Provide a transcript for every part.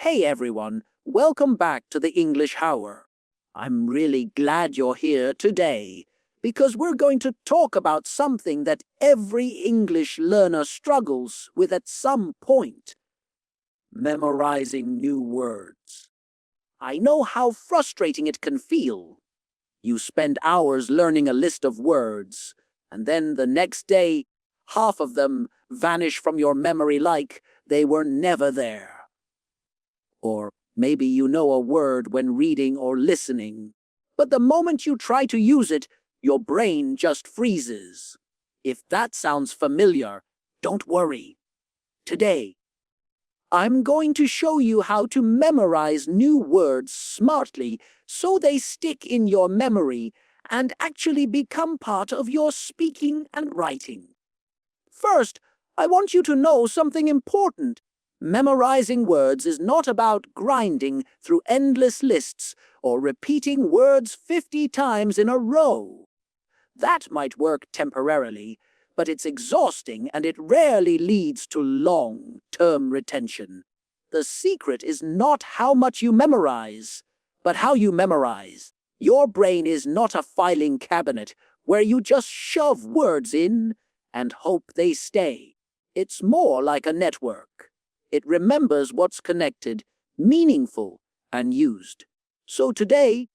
Hey everyone, welcome back to the English Hour. I'm really glad you're here today because we're going to talk about something that every English learner struggles with at some point: memorizing new words. I know how frustrating it can feel. You spend hours learning a list of words, and then the next day, half of them vanish from your memory like they were never there. Or maybe you know a word when reading or listening, but the moment you try to use it, your brain just freezes. If that sounds familiar, don't worry. Today, I'm going to show you how to memorize new words smartly so they stick in your memory and actually become part of your speaking and writing. First, I want you to know something important. Memorizing words is not about grinding through endless lists or repeating words 50 times in a row. That might work temporarily, but it's exhausting and it rarely leads to long-term retention. The secret is not how much you memorize, but how you memorize. Your brain is not a filing cabinet where you just shove words in and hope they stay. It's more like a network. It remembers what's connected, meaningful, and used. So today,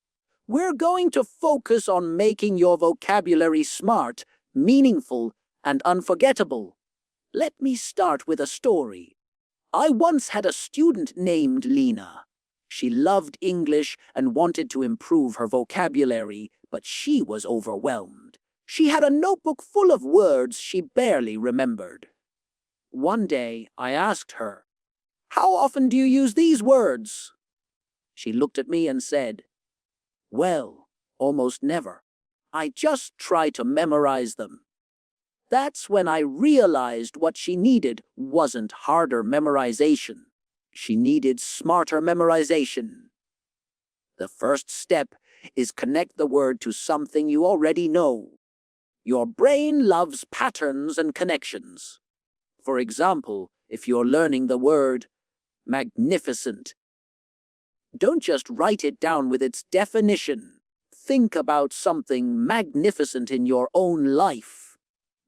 we're going to focus on making your vocabulary smart, meaningful, and unforgettable. Let me start with a story. I once had a student named Lena. She loved English and wanted to improve her vocabulary, but she was overwhelmed. She had a notebook full of words she barely remembered. One day, I asked her, "How often do you use these words?" She looked at me and said, "Well, almost never. I just try to memorize them." That's when I realized what she needed wasn't harder memorization. She needed smarter memorization. The first step is connect the word to something you already know. Your brain loves patterns and connections. For example, if you're learning the word magnificent, don't just write it down with its definition. Think about something magnificent in your own life.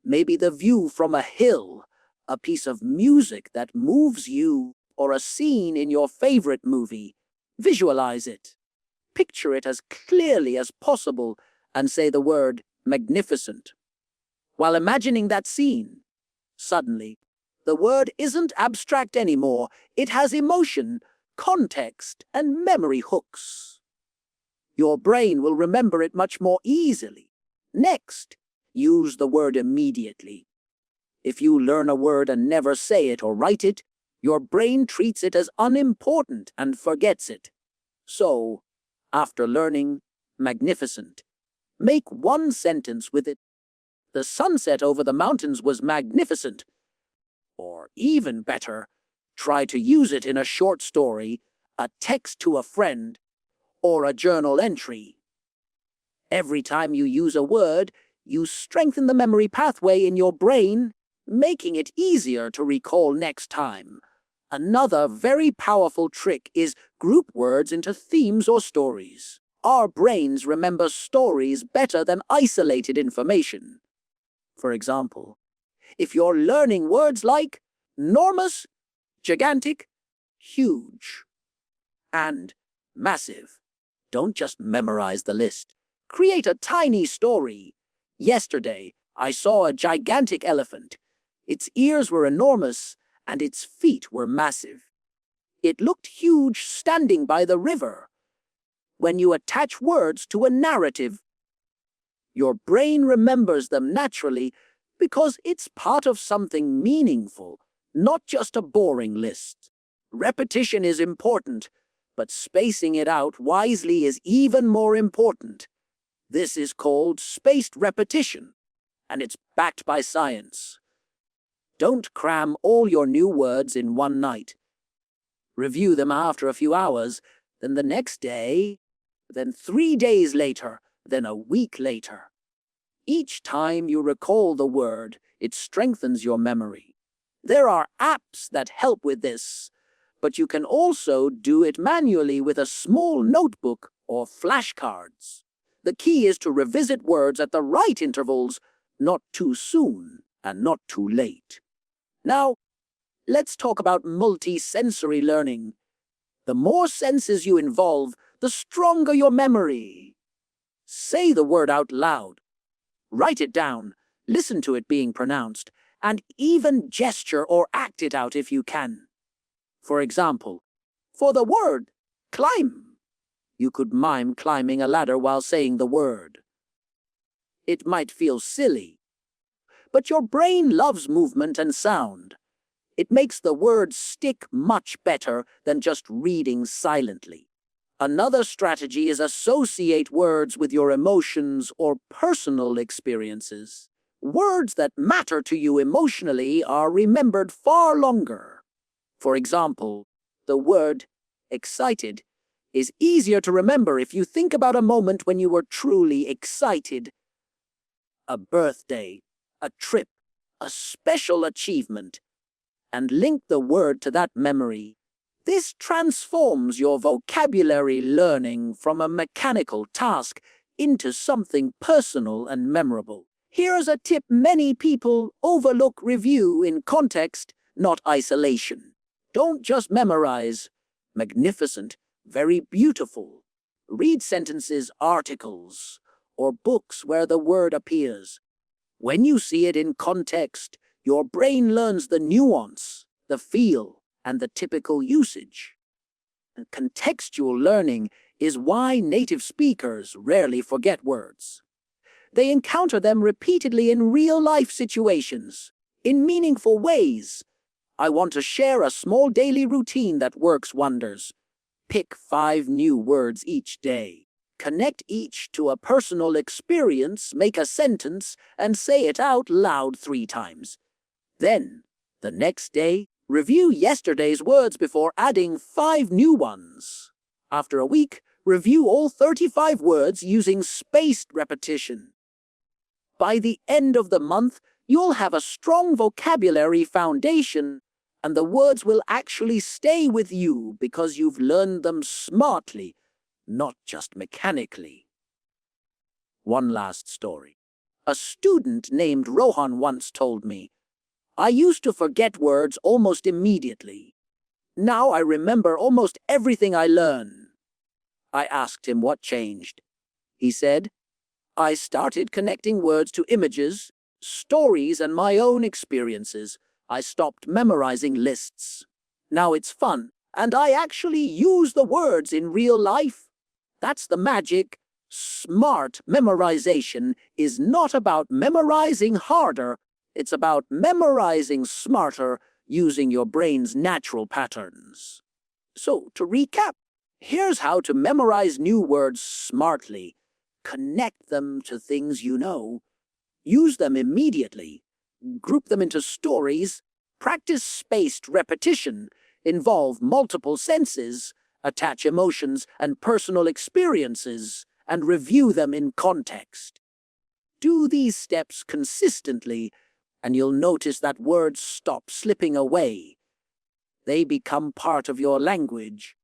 Maybe the view from a hill, a piece of music that moves you, or a scene in your favorite movie. Visualize it. Picture it as clearly as possible and say the word magnificent. While imagining that scene, suddenly, the word isn't abstract anymore. It has emotion, context, and memory hooks. Your brain will remember it much more easily. Next, use the word immediately. If you learn a word and never say it or write it, your brain treats it as unimportant and forgets it. So, after learning magnificent, make one sentence with it. The sunset over the mountains was magnificent. Or even better, try to use it in a short story, a text to a friend, or a journal entry. Every time you use a word, you strengthen the memory pathway in your brain, making it easier to recall next time. Another very powerful trick is group words into themes or stories. Our brains remember stories better than isolated information. For example, if you're learning words like enormous, gigantic, huge, and massive, don't just memorize the list. Create a tiny story. Yesterday, I saw a gigantic elephant. Its ears were enormous, and its feet were massive. It looked huge standing by the river. When you attach words to a narrative, your brain remembers them naturally because it's part of something meaningful, not just a boring list. Repetition is important, but spacing it out wisely is even more important. This is called spaced repetition, and it's backed by science. Don't cram all your new words in one night. Review them after a few hours, then the next day, then 3 days later, then a week later. Each time you recall the word, it strengthens your memory. There are apps that help with this. but you can also do it manually with a small notebook or flashcards. The key is to revisit words at the right intervals, not too soon and not too late. Now, let's talk about multi-sensory learning. The more senses you involve, the stronger your memory. Say the word out loud. Write it down, listen to it being pronounced, and even gesture or act it out if you can. For example, for the word climb, you could mime climbing a ladder while saying the word. It might feel silly, but your brain loves movement and sound. It makes the words stick much better than just reading silently. Another strategy is associate words with your emotions or personal experiences. Words that matter to you emotionally are remembered far longer. For example, the word excited is easier to remember if you think about a moment when you were truly excited. A birthday, a trip, a special achievement, and link the word to that memory. This transforms your vocabulary learning from a mechanical task into something personal and memorable. Here's a tip many people overlook: review in context, not isolation. Don't just memorize. Magnificent, very beautiful. Read sentences, articles, or books where the word appears. When you see it in context, your brain learns the nuance, the feel, and the typical usage. And contextual learning is why native speakers rarely forget words. They encounter them repeatedly in real-life situations, in meaningful ways. I want to share a small daily routine that works wonders. Pick 5 new words each day. Connect each to a personal experience, make a sentence, and say it out loud 3 times. Then, the next day, review yesterday's words before adding 5 new ones. After a week, review all 35 words using spaced repetition. By the end of the month, you'll have a strong vocabulary foundation, and the words will actually stay with you because you've learned them smartly, not just mechanically. One last story. A student named Rohan once told me, "I used to forget words almost immediately. Now I remember almost everything I learn." I asked him what changed. He said, "I started connecting words to images, stories, and my own experiences. I stopped memorizing lists. Now it's fun, and I actually use the words in real life." That's the magic. Smart memorization is not about memorizing harder. It's about memorizing smarter using your brain's natural patterns. So, to recap, here's how to memorize new words smartly. Connect them to things you know. Use them immediately. Group them into stories. Practice spaced repetition. Involve multiple senses. Attach emotions and personal experiences. And review them in context. Do these steps consistently, and you'll notice that words stop slipping away. They become part of your language,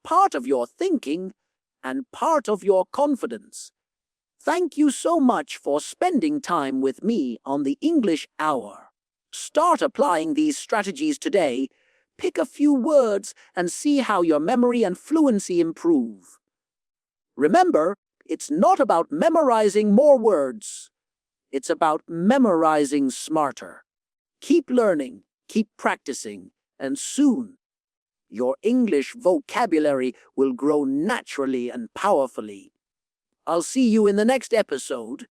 part of your thinking, and part of your confidence. Thank you so much for spending time with me on the English Hour. Start applying these strategies today. Pick a few words and see how your memory and fluency improve. Remember, it's not about memorizing more words. It's about memorizing smarter. Keep learning, keep practicing, and soon your English vocabulary will grow naturally and powerfully. I'll see you in the next episode.